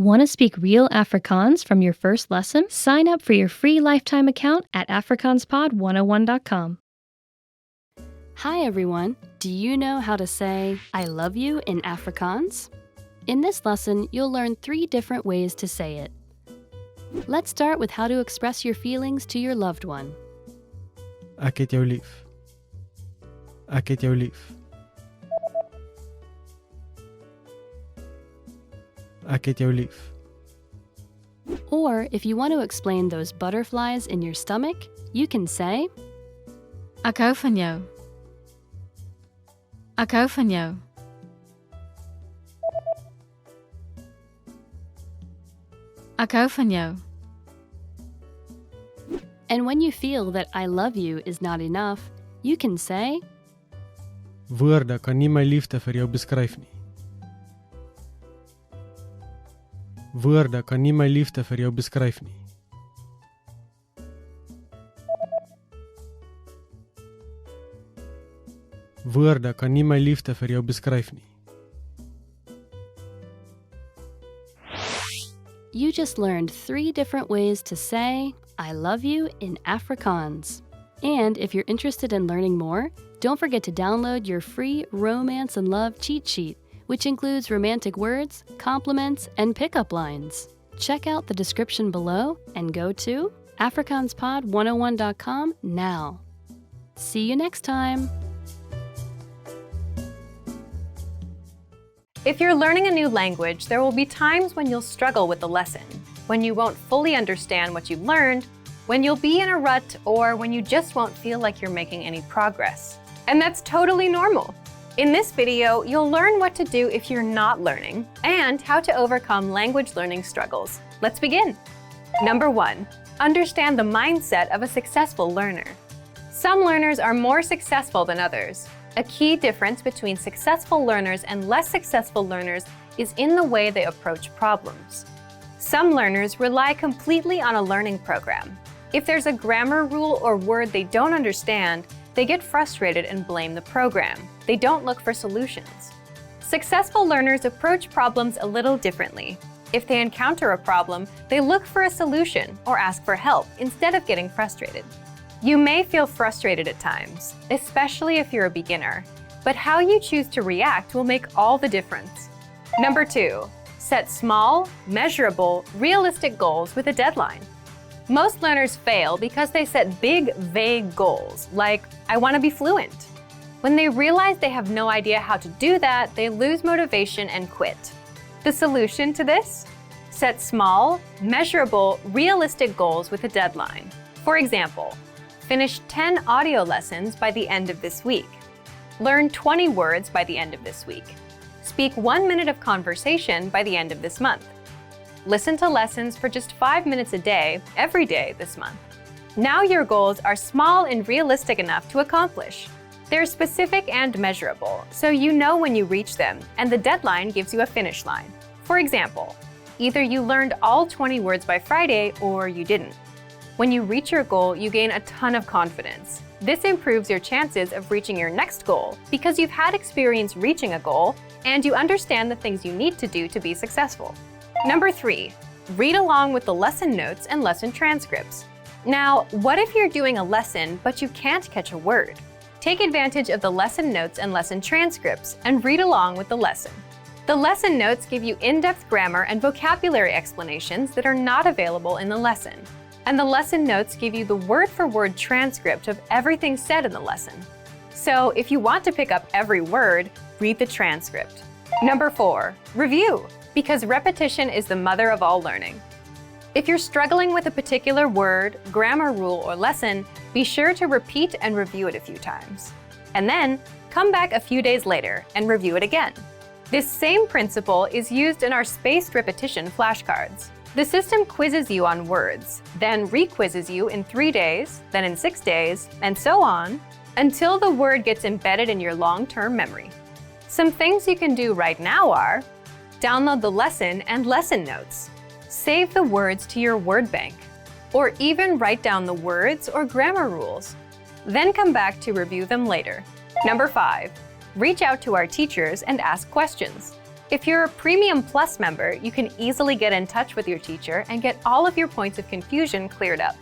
Want to speak real Afrikaans from your first lesson? Sign up for your free lifetime account at afrikaanspod101.com. Hi everyone! Do you know how to say I love you in Afrikaans? In this lesson, you'll learn 3 different ways to say it. Let's start with how to express your feelings to your loved one. Ek het jou lief. Ek het jou lief. Ek het jou lief. Or if you want to explain those butterflies in your stomach, you can say Ek hou van jou. Ek hou van jou. Ek hou van jou. And when you feel that I love you is not enough, you can say Woorde kan nie my liefde vir jou beskryf nie. Woorde kan nie my liefde vir jou beskryf nie. Woorde kan nie my liefde vir jou beskryf nie. You just learned 3 different ways to say I love you in Afrikaans. And if you're interested in learning more, don't forget to download your free Romance and Love cheat sheet, which includes romantic words, compliments, and pickup lines. Check out the description below and go to afrikaanspod101.com now. See you next time! If you're learning a new language, there will be times when you'll struggle with the lesson, when you won't fully understand what you've learned, when you'll be in a rut, or when you just won't feel like you're making any progress. And that's totally normal. In this video, you'll learn what to do if you're not learning and how to overcome language learning struggles. Let's begin. Number 1, understand the mindset of a successful learner. Some learners are more successful than others. A key difference between successful learners and less successful learners is in the way they approach problems. Some learners rely completely on a learning program. If there's a grammar rule or word they don't understand, they get frustrated and blame the program. They don't look for solutions. Successful learners approach problems a little differently. If they encounter a problem, they look for a solution or ask for help instead of getting frustrated. You may feel frustrated at times, especially if you're a beginner, but how you choose to react will make all the difference. Number 2, set small, measurable, realistic goals with a deadline. Most learners fail because they set big, vague goals, like, I want to be fluent. When they realize they have no idea how to do that, they lose motivation and quit. The solution to this? Set small, measurable, realistic goals with a deadline. For example, finish 10 audio lessons by the end of this week. Learn 20 words by the end of this week. Speak 1 minute of conversation by the end of this month. Listen to lessons for just 5 minutes a day, every day this month. Now your goals are small and realistic enough to accomplish. They're specific and measurable, so you know when you reach them, and the deadline gives you a finish line. For example, either you learned all 20 words by Friday or you didn't. When you reach your goal, you gain a ton of confidence. This improves your chances of reaching your next goal because you've had experience reaching a goal and you understand the things you need to do to be successful. Number 3, read along with the lesson notes and lesson transcripts. Now, what if you're doing a lesson but you can't catch a word? Take advantage of the lesson notes and lesson transcripts and read along with the lesson. The lesson notes give you in-depth grammar and vocabulary explanations that are not available in the lesson. And the lesson notes give you the word-for-word transcript of everything said in the lesson. So if you want to pick up every word, read the transcript. Number 4, review, because repetition is the mother of all learning. If you're struggling with a particular word, grammar rule, or lesson, be sure to repeat and review it a few times. And then, come back a few days later and review it again. This same principle is used in our spaced repetition flashcards. The system quizzes you on words, then re-quizzes you in 3 days, then in 6 days, and so on, until the word gets embedded in your long-term memory. Some things you can do right now are download the lesson and lesson notes, save the words to your word bank, or even write down the words or grammar rules. Then come back to review them later. Number 5, reach out to our teachers and ask questions. If you're a Premium Plus member, you can easily get in touch with your teacher and get all of your points of confusion cleared up.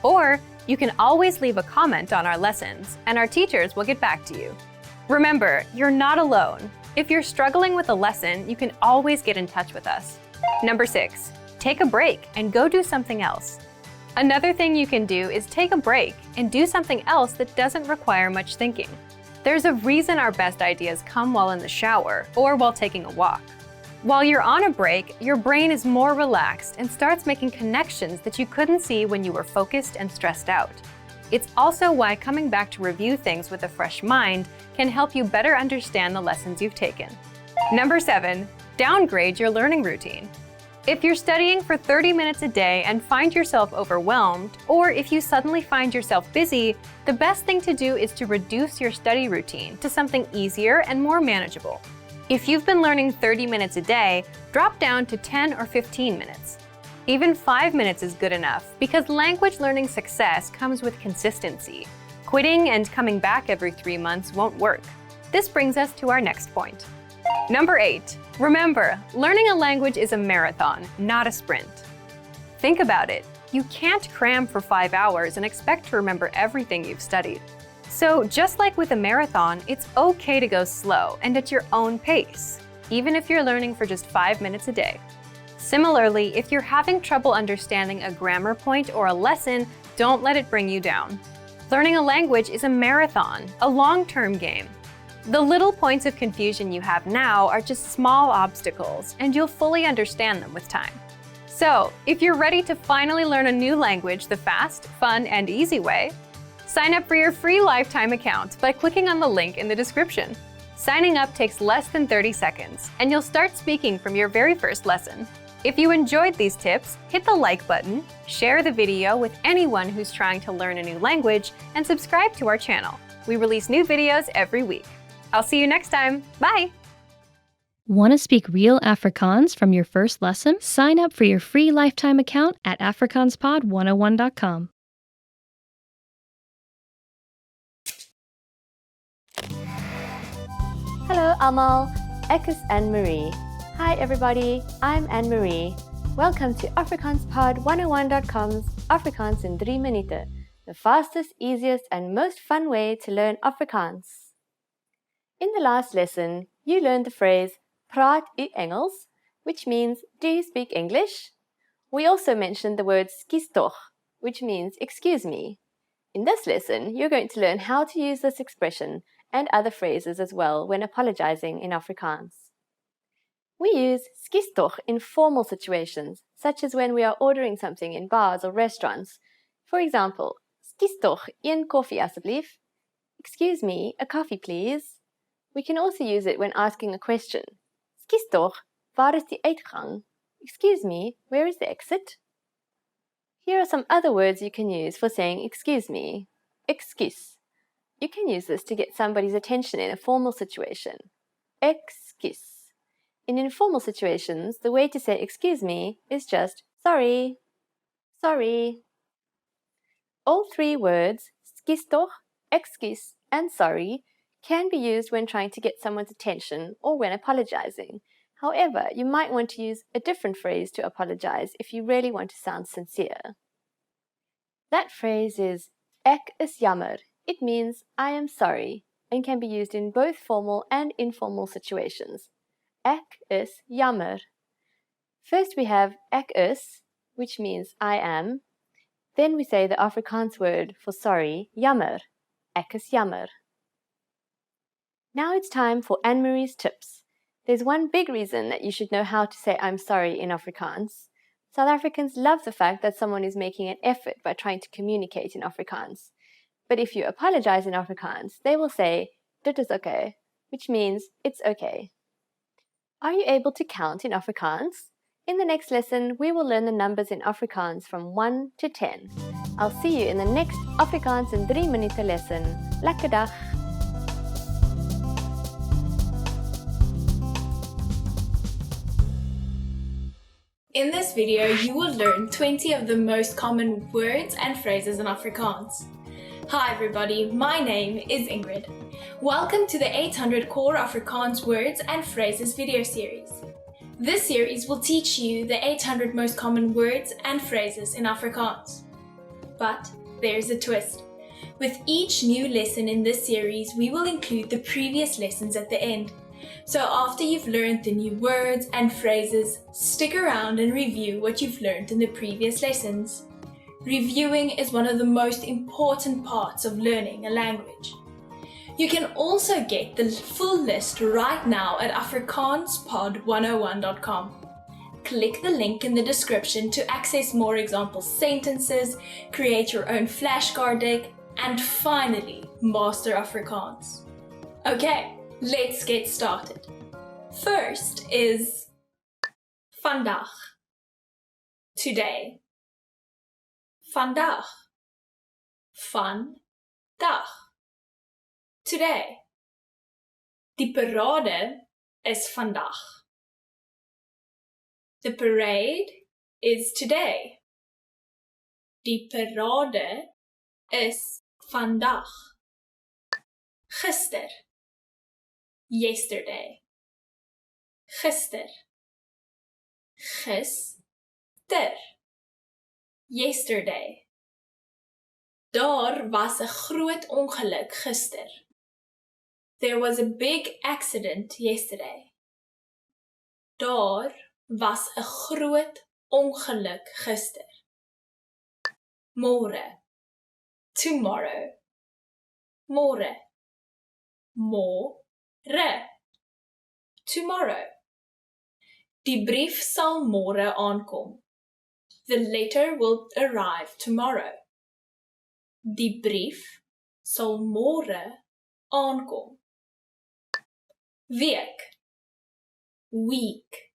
Or you can always leave a comment on our lessons, and our teachers will get back to you. Remember, you're not alone. If you're struggling with a lesson, you can always get in touch with us. Number 6, take a break and go do something else. Another thing you can do is take a break and do something else that doesn't require much thinking. There's a reason our best ideas come while in the shower or while taking a walk. While you're on a break, your brain is more relaxed and starts making connections that you couldn't see when you were focused and stressed out. It's also why coming back to review things with a fresh mind can help you better understand the lessons you've taken. Number 7, downgrade your learning routine. If you're studying for 30 minutes a day and find yourself overwhelmed, or if you suddenly find yourself busy, the best thing to do is to reduce your study routine to something easier and more manageable. If you've been learning 30 minutes a day, drop down to 10 or 15 minutes. Even 5 minutes is good enough because language learning success comes with consistency. Quitting and coming back every 3 months won't work. This brings us to our next point. Number 8, remember, learning a language is a marathon, not a sprint. Think about it. You can't cram for 5 hours and expect to remember everything you've studied. So just like with a marathon, it's okay to go slow and at your own pace, even if you're learning for just 5 minutes a day. Similarly, if you're having trouble understanding a grammar point or a lesson, don't let it bring you down. Learning a language is a marathon, a long-term game. The little points of confusion you have now are just small obstacles, and you'll fully understand them with time. So, if you're ready to finally learn a new language the fast, fun, and easy way, sign up for your free lifetime account by clicking on the link in the description. Signing up takes less than 30 seconds, and you'll start speaking from your very first lesson. If you enjoyed these tips, hit the like button, share the video with anyone who's trying to learn a new language, and subscribe to our channel. We release new videos every week. I'll see you next time. Bye! Want to speak real Afrikaans from your first lesson? Sign up for your free lifetime account at afrikaanspod101.com. Hallo allemaal, ek is Anne-Marie. Hi everybody, I'm Anne-Marie. Welcome to AfrikaansPod101.com's Afrikaans in 3 minuten, the fastest, easiest and most fun way to learn Afrikaans. In the last lesson, you learned the phrase praat u Engels, which means do you speak English? We also mentioned the word skus toch, which means excuse me. In this lesson, you're going to learn how to use this expression and other phrases as well when apologizing in Afrikaans. We use skus toch in formal situations, such as when we are ordering something in bars or restaurants. For example, skus toch een koffie asseblief. Excuse me, a coffee please. We can also use it when asking a question. Skus toch, waar is die uitgang? Excuse me, where is the exit? Here are some other words you can use for saying excuse me. Excuse. You can use this to get somebody's attention in a formal situation. Excuse. In informal situations, the way to say excuse me is just sorry. Sorry. All 3 words, skus toch, excuse, and sorry, can be used when trying to get someone's attention or when apologizing. However, you might want to use a different phrase to apologize if you really want to sound sincere. That phrase is ek is jammer. It means I am sorry and can be used in both formal and informal situations. Ek is jammer. First we have ek is, which means I am. Then we say the Afrikaans word for sorry, jammer. Ek is jammer. Now it's time for Anne-Marie's tips. There's one big reason that you should know how to say I'm sorry in Afrikaans. South Africans love the fact that someone is making an effort by trying to communicate in Afrikaans. But if you apologize in Afrikaans, they will say, dit is okay, which means it's okay. Are you able to count in Afrikaans? In the next lesson, we will learn the numbers in Afrikaans from 1 to 10. I'll see you in the next Afrikaans in 3 minuten lesson. Lekker dag! In this video, you will learn 20 of the most common words and phrases in Afrikaans. Hi everybody, my name is Ingrid. Welcome to the 800 Core Afrikaans Words and Phrases video series. This series will teach you the 800 most common words and phrases in Afrikaans. But there's a twist. With each new lesson in this series, we will include the previous lessons at the end. So after you've learned the new words and phrases, stick around and review what you've learned in the previous lessons. Reviewing is one of the most important parts of learning a language. You can also get the full list right now at afrikaanspod101.com. Click the link in the description to access more example sentences, create your own flashcard deck, and finally master Afrikaans. Okay, let's get started. First is vandag, today. Vandag, vandag, today. Die parade is vandag. The parade is today. Die parade is vandag. Gister, yesterday. Gister, gister, yesterday. Daar was 'n groot ongeluk gister. There was a big accident yesterday. Daar was 'n groot ongeluk gister. Môre, tomorrow. Môre, môre, tomorrow. Die brief sal môre aankom. The letter will arrive tomorrow. Die brief sal môre aankom. Week, week,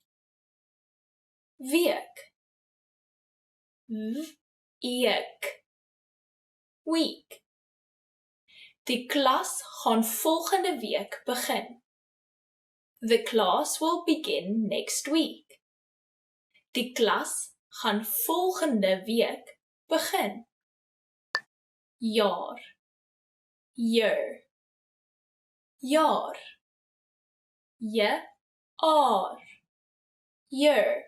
week. Week. Die klas gaan volgende week begin. The class will begin next week. Die klas gaan volgende week begin. Jaar, year, jaar. Year.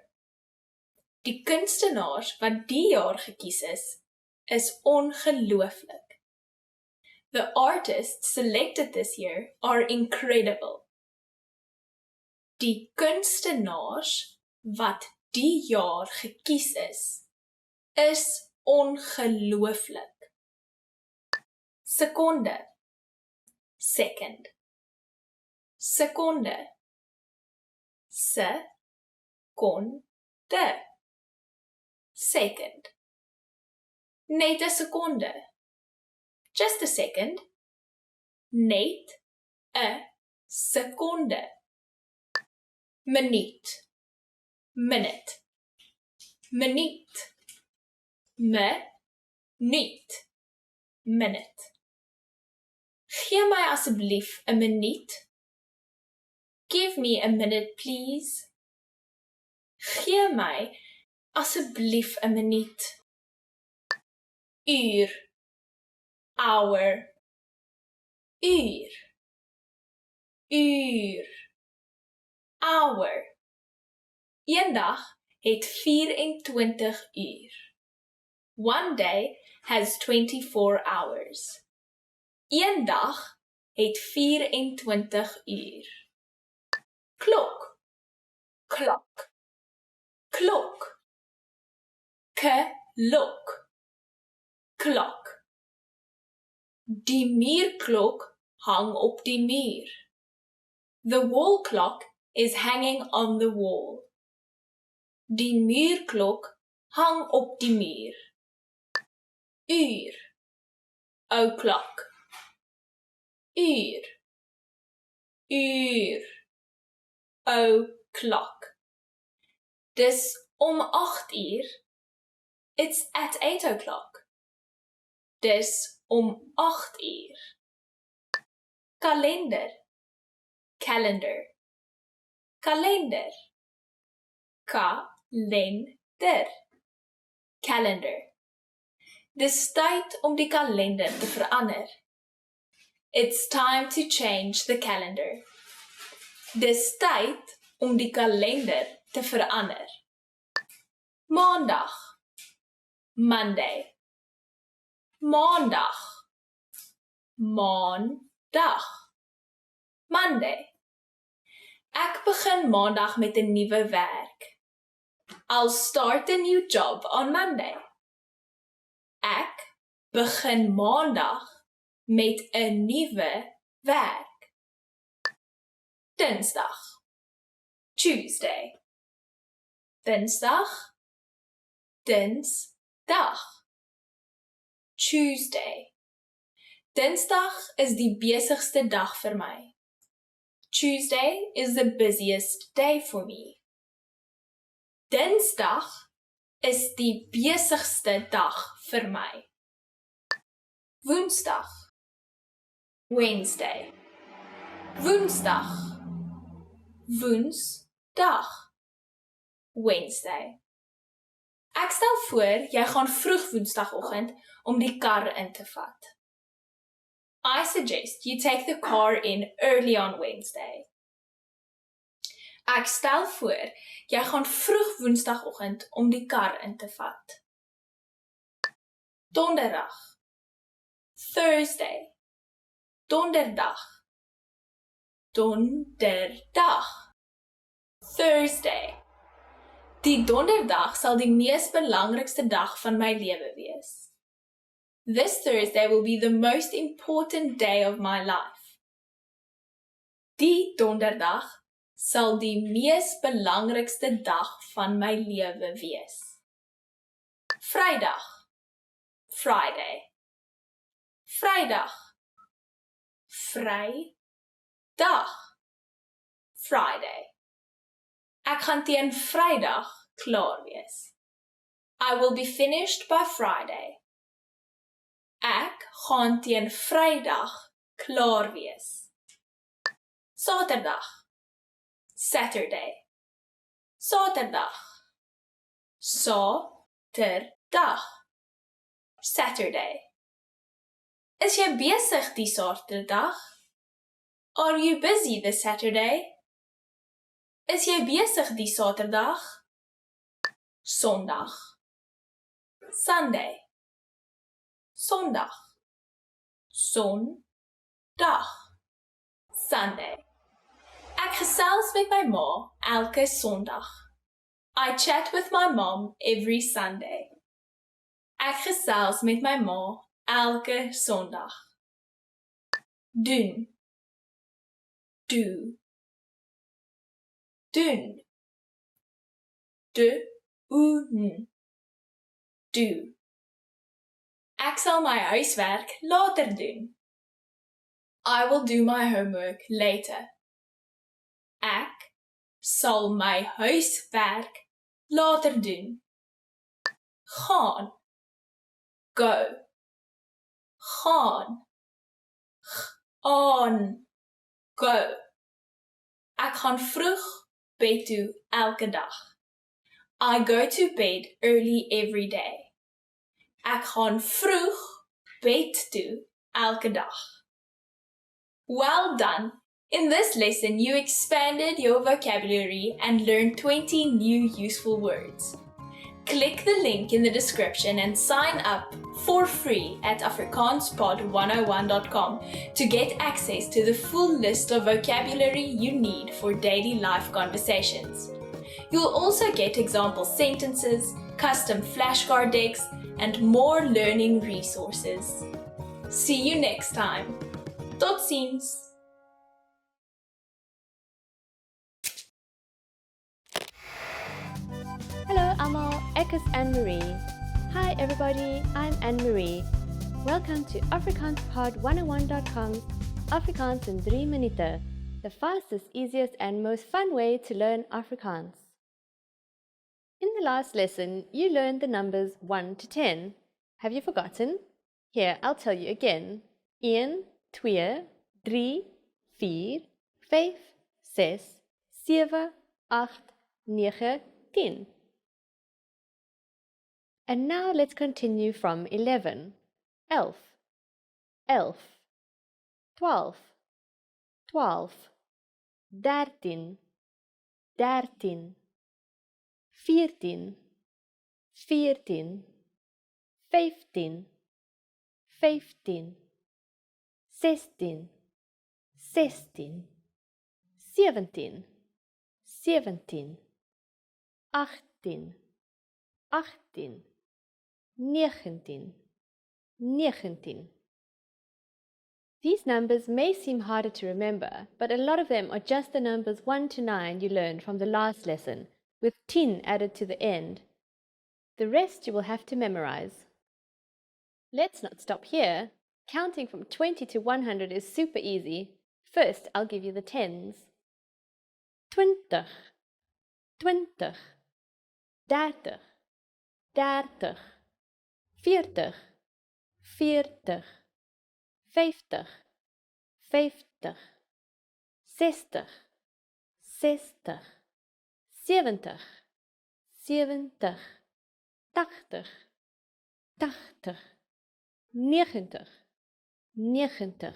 Die kunstenaars wat die jaar gekies is ongelooflik. The artists selected this year are incredible. Die kunstenaars wat die jaar gekies is ongelooflik. Sekonde, second. Sekonde, sekonde, second. Net 'n sekonde. Just a second. Net 'n sekonde. Minuut, minute. Minuut, minuut, minute. Gee my asseblief 'n minuut. Give me a minute, please. Gee my asseblief 'n minuut. Uur, hour, uur, hour. Eendag het 24 uur. One day has 24 hours. Eendag het 24 uur. Klok, klok, klok. Klok, klok. Die muurklok hang op die muur. The wall clock is hanging on the wall. Die muurklok hang op die muur. Uur, o'clock. Uur, o'clock. Dis om 8 uur. It's at 8 o'clock. Dis om 8 uur. Kalender, calendar. Kalender, kalender, calendar. Dis tyd om die kalender te verander. It's time to change the calendar. Dis tyd om die kalender te verander. Maandag, Monday. Maandag, Maandag, Monday. Ek begin Maandag met 'n nuwe werk. I'll start a new job on Monday. Ek begin Maandag met 'n nuwe werk. Dinsdag, Tuesday. Dinsdag, Dinsdag. Tuesday. Dinsdag is die besigste dag vir my. Tuesday is the busiest day for me. Dinsdag is die besigste dag vir my. Woensdag, Wednesday. Woensdag, Woensdag, Wednesday. Ek stel voor, jy gaan vroeg Woensdagoggend om die kar in te vat. I suggest you take the car in early on Wednesday. Ek stel voor, jy gaan vroeg Woensdagoggend om die kar in te vat. Donderdag, Thursday. Donderdag, Donderdag, Thursday. Die donderdag sal die mees belangrikste dag van my lewe wees. This Thursday will be the most important day of my life. Die donderdag sal die mees belangrikste dag van my lewe wees. Vrydag, Friday. Vrydag, Vrydag, Friday. Ek gaan teen Vrydag klaar wees. I will be finished by Friday. Ek gaan teen Vrydag klaar wees. Saterdag, Saturday. Saterdag, Saterdag, Saturday. Is jy besig die Saterdag? Are you busy this Saturday? Is jy besig die Saterdag? Sondag, Sunday. Sondag, Sondag, Sunday. Ek gesels met my ma elke Sondag. I chat with my mom every Sunday. Ek gesels met my ma elke Sondag. Doen, do, doen, doen, do. Ek sal my huiswerk later doen. I will do my homework later. Ek sal my huiswerk later doen. Gaan, go. Gaan, aan, go. Ek gaan vroeg bed toe elke dag. I go to bed early every day. Ek gaan vroeg bed toe elke dag. Well done! In this lesson, you expanded your vocabulary and learned 20 new useful words. Click the link in the description and sign up for free at afrikaanspod101.com to get access to the full list of vocabulary you need for daily life conversations. You'll also get example sentences, custom flashcard decks, and more learning resources. See you next time. Tot ziens! Hello almal, ek is Anne-Marie. Hi everybody, I'm Anne-Marie. Welcome to AfrikaansPod101.com's Afrikaans in 3 minute, the fastest, easiest and most fun way to learn Afrikaans. In the last lesson, you learned the numbers 1 to 10. Have you forgotten? Here, I'll tell you again. 1, 2, 3, 4, 5, 6, 7, 8, 9, 10. And now let's continue from 11. 11, 12, 12, 13, 14, 14, 15, 15, 16, 16, 17, 17, 18, 18, 19, 19. These numbers may seem harder to remember, but a lot of them are just the numbers 1 to 9 you learned from the last lesson, with 10 added to the end. The rest you will have to memorize. Let's not stop here. Counting from 20 to 100 is super easy. First, I'll give you the tens. 20, 20, 30, 30, 40, 40, 50, 50, 60, 60, 70, 70, 80, 80, 90, 90.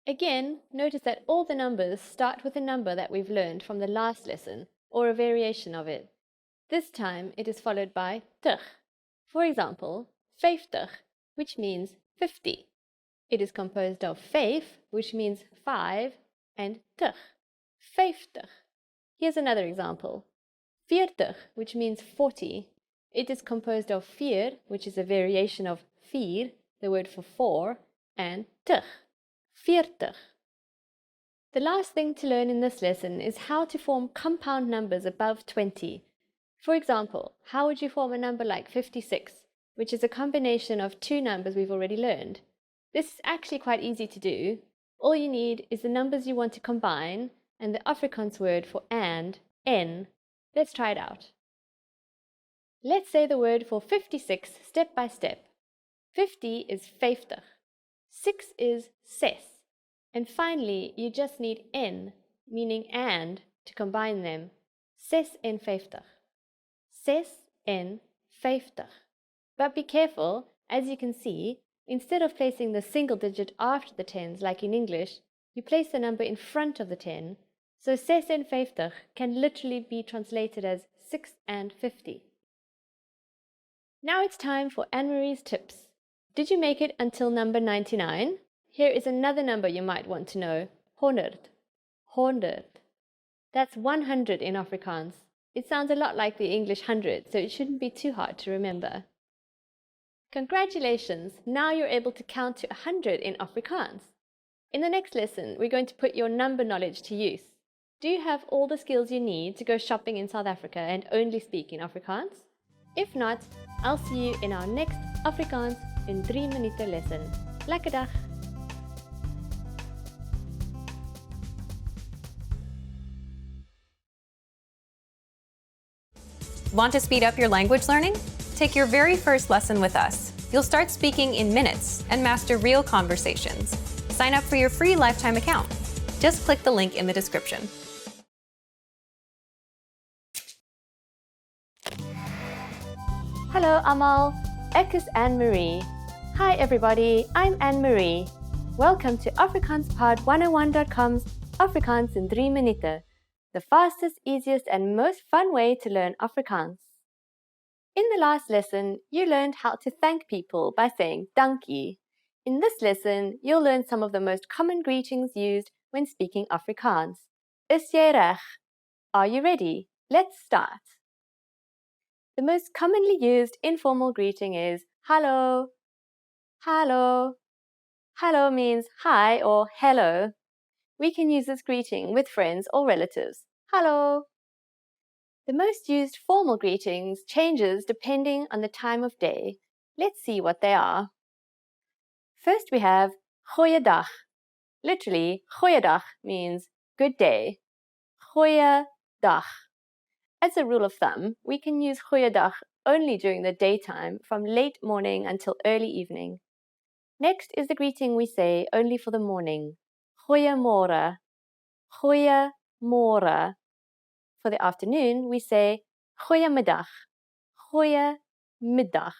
Again, notice that all the numbers start with a number that we've learned from the last lesson, or a variation of it. This time it is followed by tig. For example, 50, which means 50. It is composed of 5, which means 5, and tig, 50. Here's another example. 40, which means 40. It is composed of 4, which is a variation of 4, the word for 4, and tig, 40. The last thing to learn in this lesson is how to form compound numbers above 20. For example, how would you form a number like 56, which is a combination of two numbers we've already learned? This is actually quite easy to do. All you need is the numbers you want to combine and the Afrikaans word for and, n. Let's try it out. Let's say the word for 56 step by step. 50 is 50. 6 is ses. And finally, you just need n, meaning and, to combine them. Ses en 50. Ses en 50. But be careful, as you can see, instead of placing the single digit after the tens like in English, you place the number in front of the 10. So ses en 50 can literally be translated as 6 and 50. Now it's time for Anne-Marie's tips. Did you make it until number 99? Here is another number you might want to know. 100. 100. That's 100 in Afrikaans. It sounds a lot like the English 100, so it shouldn't be too hard to remember. Congratulations! Now you're able to count to 100 in Afrikaans. In the next lesson, we're going to put your number knowledge to use. Do you have all the skills you need to go shopping in South Africa and only speak in Afrikaans? If not, I'll see you in our next Afrikaans in 3 minuten lesson. Lekker dag! Want to speed up your language learning? Take your very first lesson with us. You'll start speaking in minutes and master real conversations. Sign up for your free lifetime account. Just click the link in the description. Hallo almal, ek is Anne-Marie. Hi everybody, I'm Anne-Marie. Welcome to AfrikaansPod101.com's Afrikaans in 3 minuten, the fastest, easiest and most fun way to learn Afrikaans. In the last lesson, you learned how to thank people by saying dankie. In this lesson, you'll learn some of the most common greetings used when speaking Afrikaans. Is jy reg? Are you ready? Let's start. The most commonly used informal greeting is hallo. Hallo. Hallo means hi or hello. We can use this greeting with friends or relatives. Hallo. The most used formal greetings changes depending on the time of day. Let's see what they are. First we have goeiedag. Literally, goeiedag means good day. Goeiedag. As a rule of thumb, we can use goeiedag only during the daytime from late morning until early evening. Next is the greeting we say only for the morning. Goeiemôre. Goeiemôre. For the afternoon, we say goeiemiddag. Goeiemiddag.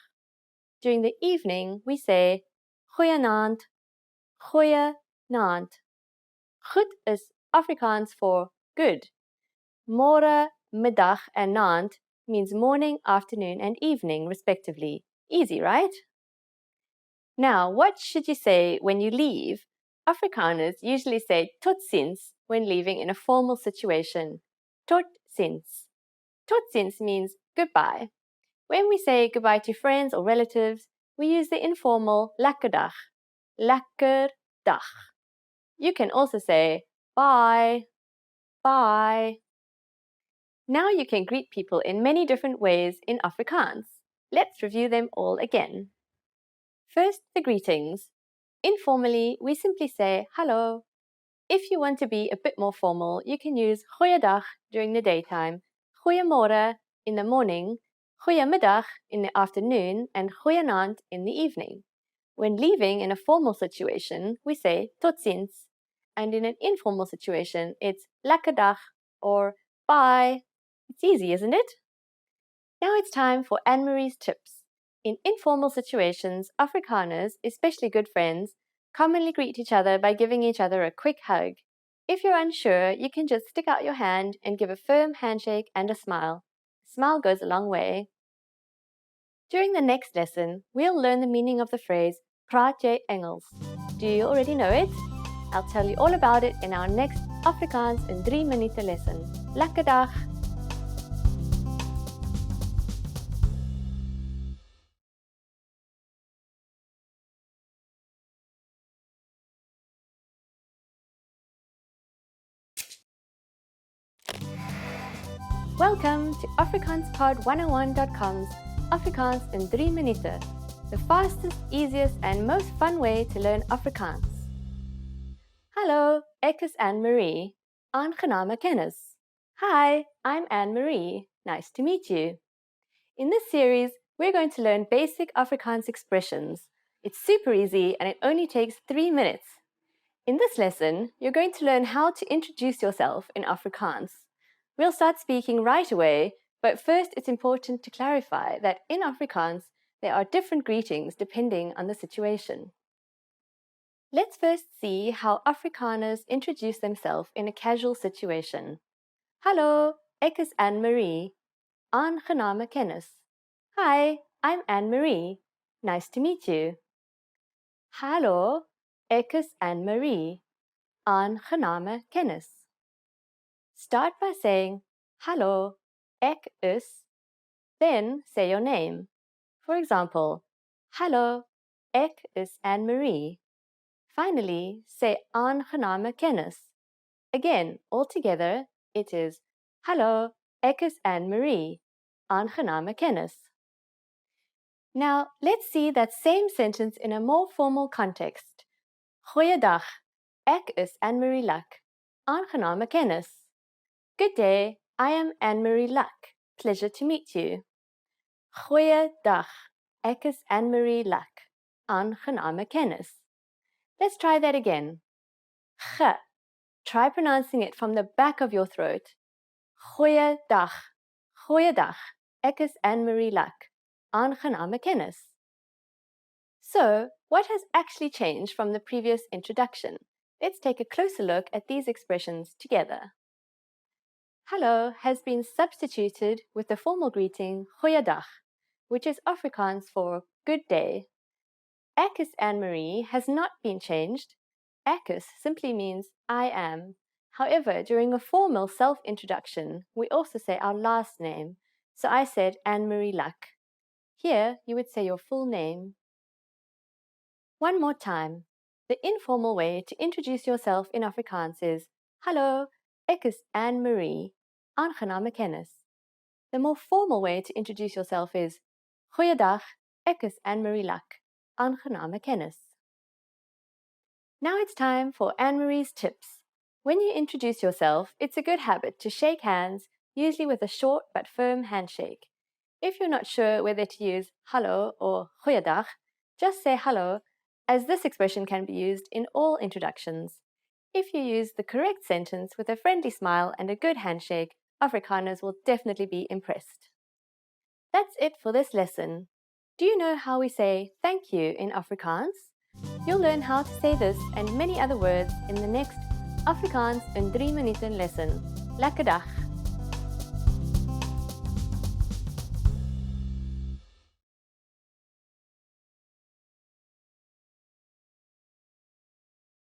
During the evening, we say goeienaand. Goeienaand. Goed is Afrikaans for good. Môre middag and naand means morning, afternoon, and evening, respectively. Easy, right? Now, what should you say when you leave? Afrikaners usually say tot ziens when leaving in a formal situation. Tot ziens. Tot ziens means goodbye. When we say goodbye to friends or relatives, we use the informal lekker dag. Lekker dag. You can also say bye, bye. Now you can greet people in many different ways in Afrikaans. Let's review them all again. First, the greetings. Informally, we simply say hallo. If you want to be a bit more formal, you can use goeiedag during the daytime, goeiemorgen in the morning, goeiemiddag in the afternoon, and goeienaand in the evening. When leaving in a formal situation, we say tot ziens. And in an informal situation, it's lekker dag or bye. It's easy, isn't it? Now it's time for Anne-Marie's tips. In informal situations, Afrikaners, especially good friends, commonly greet each other by giving each other a quick hug. If you're unsure, you can just stick out your hand and give a firm handshake and a smile. A smile goes a long way. During the next lesson, we'll learn the meaning of the phrase praat jy Engels. Do you already know it? I'll tell you all about it in our next Afrikaans in 3 minute lesson. Lekker dag! Welcome to AfrikaansPod101.com's Afrikaans in 3 minute, the fastest, easiest and most fun way to learn Afrikaans. Hallo, ek is Anne-Marie. Aangename kennis. Hi, I'm Anne-Marie. Nice to meet you. In this series, we're going to learn basic Afrikaans expressions. It's super easy and it only takes 3 minutes. In this lesson, you're going to learn how to introduce yourself in Afrikaans. We'll start speaking right away, but first it's important to clarify that in Afrikaans, there are different greetings depending on the situation. Let's first see how Afrikaners introduce themselves in a casual situation. Hallo, ek is Anne-Marie. Aangename kennis. Hi, I'm Anne-Marie. Nice to meet you. Hallo, ek is Anne-Marie. Aangename kennis. Start by saying, hallo, ek is, then say your name. For example, hallo, ek is Anne-Marie. Finally, say aangename kennis. Again, all together, it is, hallo, ek is Anne-Marie. Aangename kennis. Now, let's see that same sentence in a more formal context. Goeiedag, ek is Anne-Marie Luck. Aangename kennis. Good day, I am Anne-Marie Luck. Pleasure to meet you. Goeiedag, ek is Anne-Marie Luck. Aangename kennis. Let's try that again. G. Try pronouncing it from the back of your throat. Goeiedag, goeiedag, ek is Anne-Marie Luck. Aangename kennis. So, what has actually changed from the previous introduction? Let's take a closer look at these expressions together. Hallo has been substituted with the formal greeting goeiedag, which is Afrikaans for good day. Ek is Anne-Marie has not been changed. Ek is simply means I am. However, during a formal self-introduction, we also say our last name. So I said Anne-Marie Luck. Here, you would say your full name. One more time. The informal way to introduce yourself in Afrikaans is hallo, ek is Anne-Marie. Aangename kennis. The more formal way to introduce yourself is goeiedag, ek is Anne-Marie Luck. Aangename kennis. Now it's time for Anne-Marie's tips. When you introduce yourself, it's a good habit to shake hands, usually with a short but firm handshake. If you're not sure whether to use hallo or goeiedag, just say hallo, as this expression can be used in all introductions. If you use the correct sentence with a friendly smile and a good handshake, Afrikaners will definitely be impressed. That's it for this lesson. Do you know how we say thank you in Afrikaans? You'll learn how to say this and many other words in the next Afrikaans in 3 minuten lesson. Lekker dag!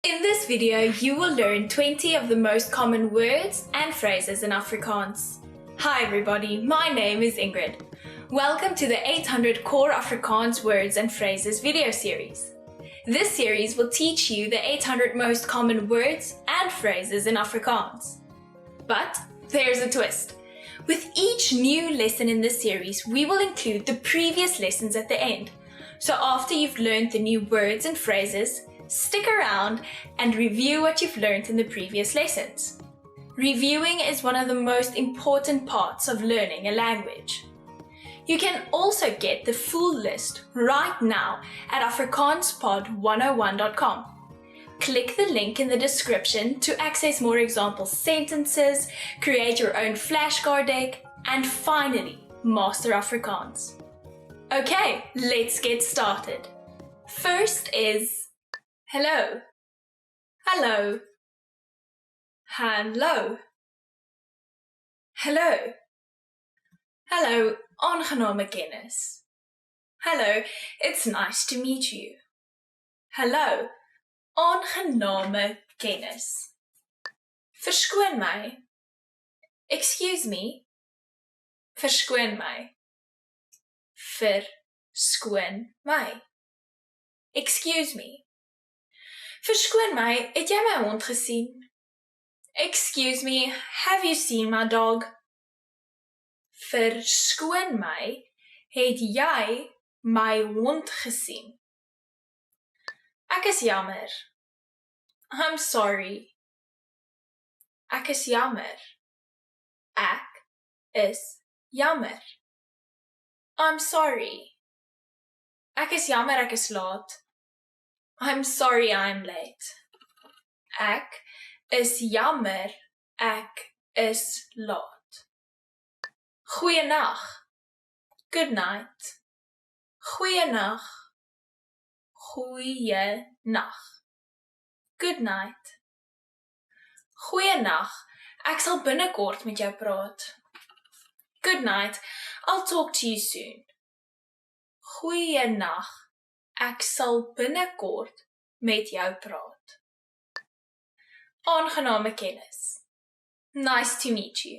In this video, you will learn 20 of the most common words and phrases in Afrikaans. Hi everybody, my name is Ingrid. Welcome to the 800 Core Afrikaans Words and Phrases video series. This series will teach you the 800 most common words and phrases in Afrikaans. But there's a twist. With each new lesson in this series, we will include the previous lessons at the end. So after you've learned the new words and phrases, stick around and review what you've learned in the previous lessons. Reviewing is one of the most important parts of learning a language. You can also get the full list right now at afrikaanspod101.com. Click the link in the description to access more example sentences, create your own flashcard deck, and finally, master Afrikaans. Okay, let's get started. First is hello. Hallo. Hallo. Hallo. Hallo, aangename kennis. Hello, it's nice to meet you. Hallo, aangename kennis. Verskoon my. Excuse me. Verskoon my. Verskoon my. Excuse me. Verskoon my, het jy my hond gesien? Excuse me, have you seen my dog? Verskoon my, het jy my hond gesien? Ek is jammer. I'm sorry. Ek is jammer. Ek is jammer. I'm sorry. Ek is jammer ek is laat. I'm sorry I'm late. Ek is jammer ek is laat. Goeienag. Good night. Goeienag. Goeienag. Good night. Goeienag. Ek sal binnekort met jou praat. Good night. I'll talk to you soon. Goeienag. Ek sal binnekort met jou praat. Aangename kennis. Nice to meet you.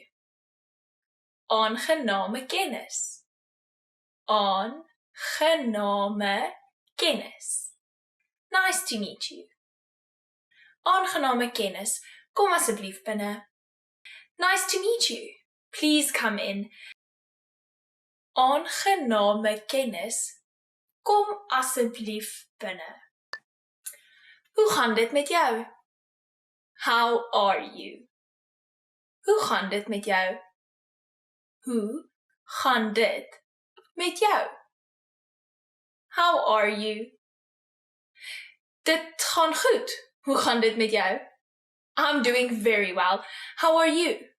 Aangename kennis. Aangename kennis. Nice to meet you. Aangename kennis. Kom asseblief binne. Nice to meet you. Please come in. Aangename kennis. Kom asseblief binne. Hoe gaan dit met jou? How are you? Hoe gaan dit met jou? Hoe gaan dit met jou? How are you? Dit gaan goed. Hoe gaan dit met jou? I'm doing very well. How are you?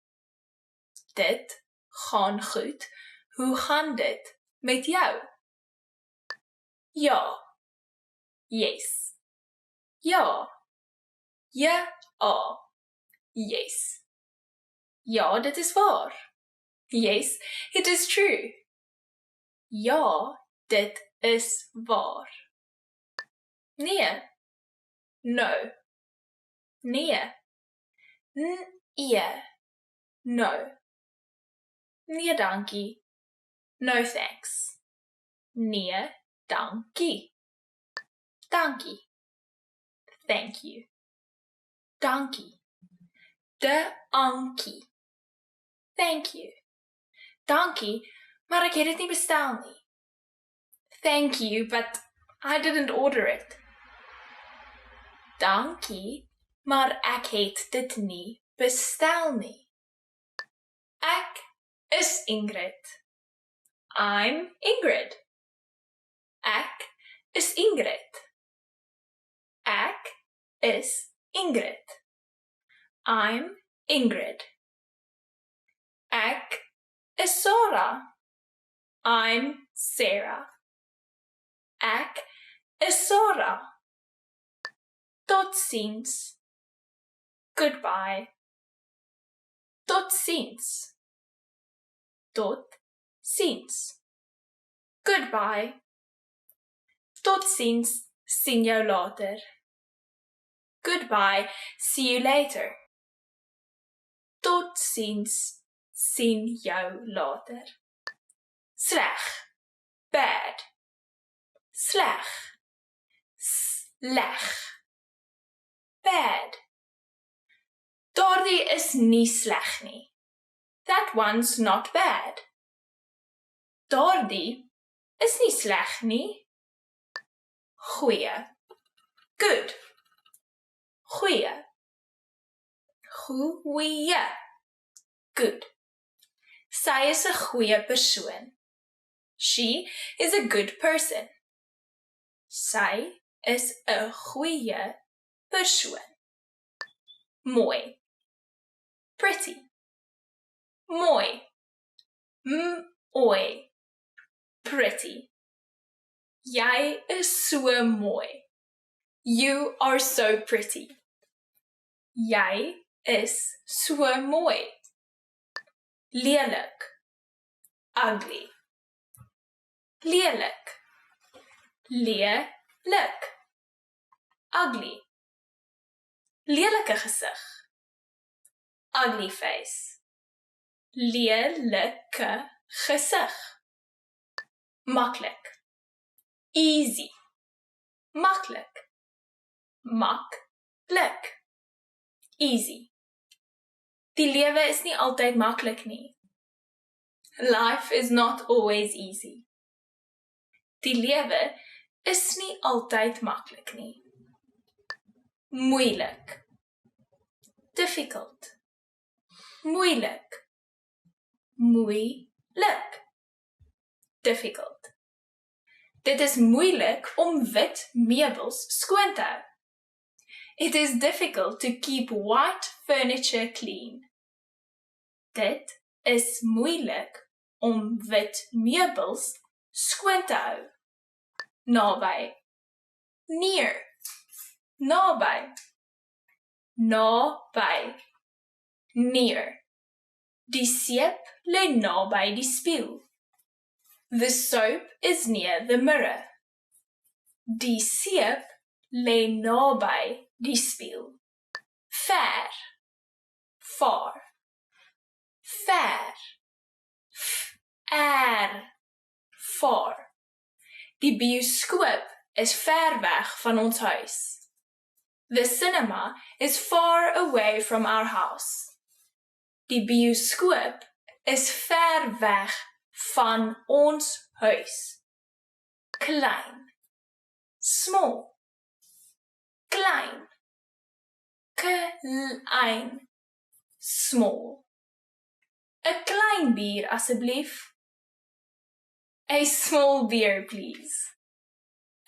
Dit gaan goed. Hoe gaan dit met jou? Ja. Yes. Ja. Ja. Yes. Ja, dit is waar. Yes, it is true. Ja, dit is waar. Nee. No. Nee. Nee. No. Nee, dankie. No thanks. Nee, dankie. Dankie. Thank you. Dankie. Dankie. Thank you. Dankie, maar ek het dit nie bestel nie. Thank you, but I didn't order it. Dankie, maar ek het dit nie bestel nie. Ek is Ingrid. I'm Ingrid. Ek is Ingrid. Ek is Ingrid. I'm Ingrid. Ek is Sarah. I'm Sarah. Ek is Sarah. Totsiens. Goodbye. Totsiens. Totsiens. Goodbye. Totsiens. Sien jou later. Goodbye, see you later. Tot ziens, sien jou later. Sleg, bad. Sleg, sleg, bad. Daardie is nie sleg nie. That one's not bad. Daardie is nie sleg nie. Goeie, good. Goeie, goeie, good. Sy is 'n goeie persoon. She is a good person. Sy is 'n goeie persoon. Mooi, pretty. Mooi, mooi, pretty. Jy is so mooi. You are so pretty. Jy is so mooi. Lelik, ugly. Lelik, lelik, ugly. Lelike gesig, ugly face. Lelike gesig. Maklik, easy. Maklik, maklik, easy. Die lewe is nie altyd maklik nie. Life is not always easy. Die lewe is nie altyd maklik nie. Moeilik, difficult. Moeilik, moeilik, difficult. Dit is moeilik om wit meubels skoon te hou. It is difficult to keep white furniture clean. Dit is moeilik om wit meubels skoon te hou. Naby, near. Naby, naby, near. Die seep lê naby die spieël. The soap is near the mirror. Die seep lê naby die spieël. Ver, far. Ver, far. Die bioskoop is ver weg van ons huis. The cinema is far away from our house. Die bioskoop is ver weg van ons huis. Klein, small. Klein, klein, small. 'n klein bier asseblief. A small beer, please.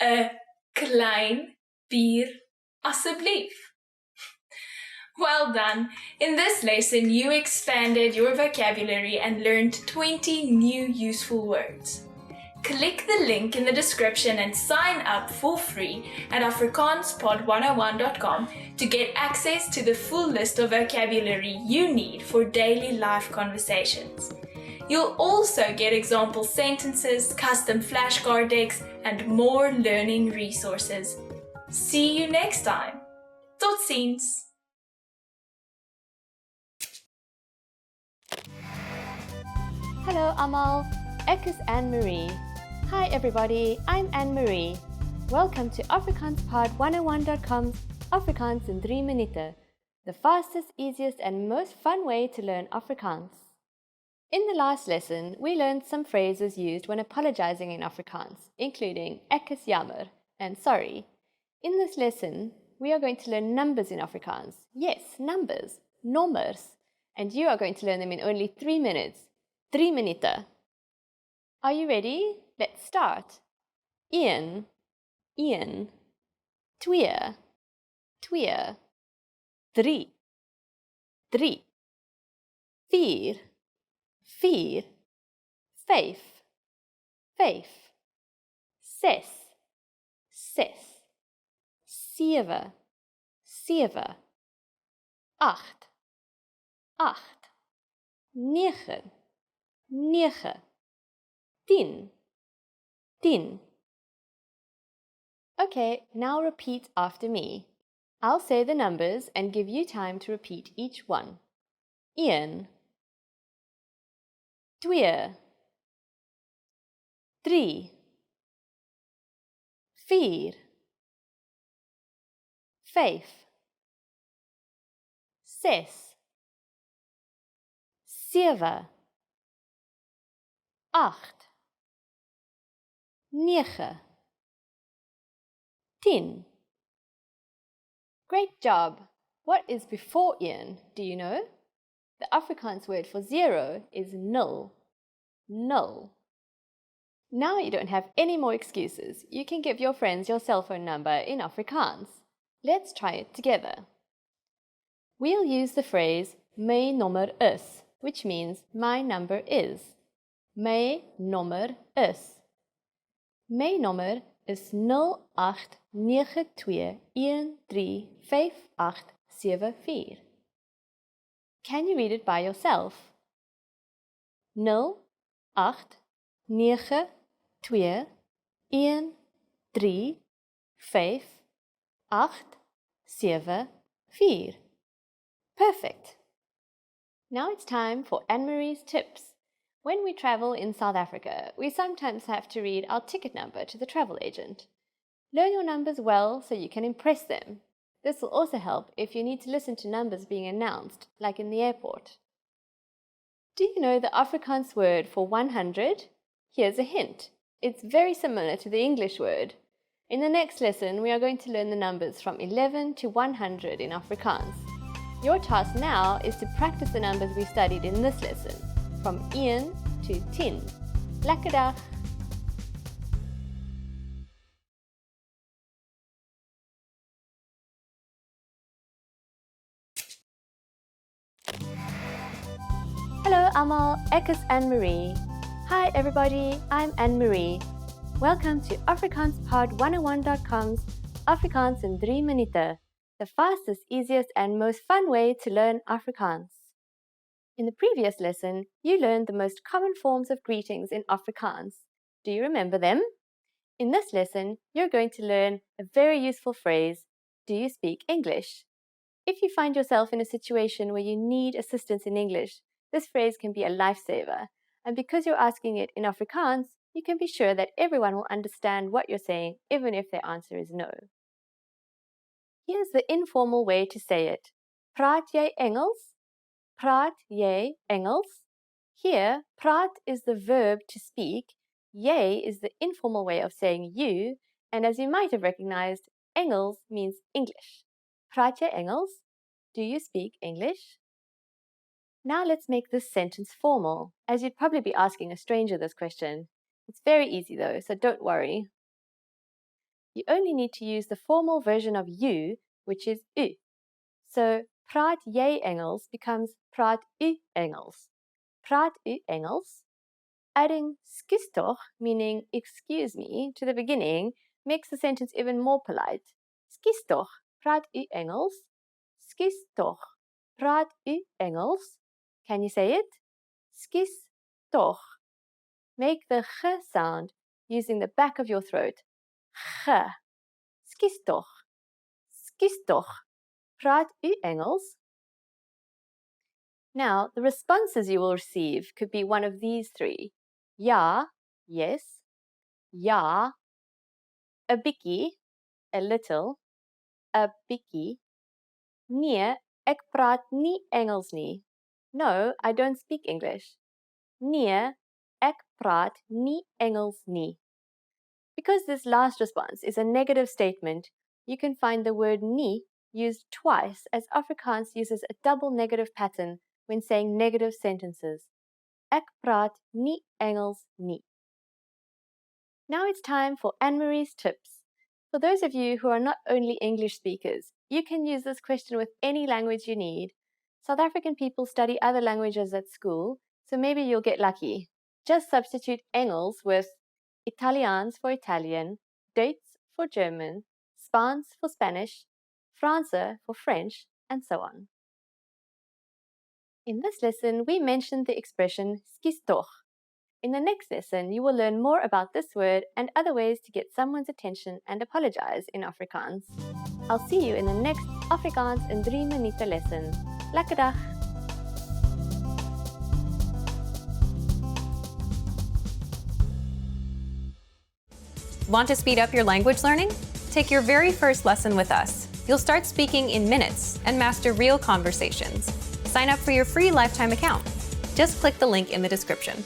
'n klein bier asseblief. Well done. In this lesson, you expanded your vocabulary and learned 20 new useful words. Click the link in the description and sign up for free at afrikaanspod101.com to get access to the full list of vocabulary you need for daily life conversations. You'll also get example sentences, custom flashcard decks, and more learning resources. See you next time. Tot ziens! Hallo almal, ek is Anne-Marie. Hi everybody, I'm Anne-Marie. Welcome to AfrikaansPod101.com's Afrikaans in 3 minute, the fastest, easiest and most fun way to learn Afrikaans. In the last lesson, we learned some phrases used when apologizing in Afrikaans, including ek is jammer and sorry. In this lesson, we are going to learn numbers in Afrikaans. Yes, numbers, nommers. And you are going to learn them in only 3 minutes. 3 minute. Are you ready? Let's start. Een, 2, 3, 4, 5, 6, 7, 8, 9, 10. Okay, now repeat after me. I'll say the numbers and give you time to repeat each one. 1, 2, 3, 4, 5, 6, 7, 8, 9, 10. Great job! What is before 1, do you know? The Afrikaans word for 0 is nul. Nul. Now you don't have any more excuses. You can give your friends your cell phone number in Afrikaans. Let's try it together. We'll use the phrase my nommer is, which means my number is. My nommer is. My nommer is 0892135874. Can you read it by yourself? 0892135874. Perfect. Now it's time for Anne-Marie's tips. When we travel in South Africa, we sometimes have to read our ticket number to the travel agent. Learn your numbers well so you can impress them. This will also help if you need to listen to numbers being announced, like in the airport. Do you know the Afrikaans word for 100? Here's a hint. It's very similar to the English word. In the next lesson, we are going to learn the numbers from 11 to 100 in Afrikaans. Your task now is to practice the numbers we studied in this lesson, from 1 to 10. Lekker dag! Hello allemaal, ek is Anne-Marie. Hi everybody, I'm Anne-Marie. Welcome to AfrikaansPod101.com's Afrikaans in 3 minuten, the fastest, easiest and most fun way to learn Afrikaans. In the previous lesson, you learned the most common forms of greetings in Afrikaans. Do you remember them? In this lesson, you're going to learn a very useful phrase, do you speak English? If you find yourself in a situation where you need assistance in English, this phrase can be a lifesaver. And because you're asking it in Afrikaans, you can be sure that everyone will understand what you're saying, even if their answer is no. Here's the informal way to say it. Praat jy Engels? Praat jy Engels? Here, praat is the verb to speak, jy is the informal way of saying you, and as you might have recognized, Engels means English. Praat jy Engels? Do you speak English? Now let's make this sentence formal, as you'd probably be asking a stranger this question. It's very easy though, so don't worry. You only need to use the formal version of you, which is u. So, praat jy Engels becomes praat u Engels. Praat u Engels? Adding skus toch, meaning excuse me, to the beginning makes the sentence even more polite. Skus toch, praat u Engels? Skus toch, praat u Engels? Can you say it? Skus toch. Make the g sound using the back of your throat. G. Skus toch. Skus toch. Praat u Engels? Now, the responses you will receive could be one of these three. Ja, yes. Ja, a bietjie, a little, a bietjie. Nee, ek praat nie Engels nie. No, I don't speak English. Nee, ek praat nie Engels nie. Because this last response is a negative statement, you can find the word nie used twice, as Afrikaans uses a double negative pattern when saying negative sentences. Ek praat nie Engels nie. Now it's time for Anne-Marie's tips. For those of you who are not only English speakers, you can use this question with any language you need. South African people study other languages at school, so maybe you'll get lucky. Just substitute Engels with Italiaans for Italian, Duits for German, Spaans for Spanish, Franse for French, and so on. In this lesson, we mentioned the expression skus toch. In the next lesson, you will learn more about this word and other ways to get someone's attention and apologize in Afrikaans. I'll see you in the next Afrikaans in 3 minute lesson. Lekker dag! Want to speed up your language learning? Take your very first lesson with us. You'll start speaking in minutes and master real conversations. Sign up for your free lifetime account. Just click the link in the description.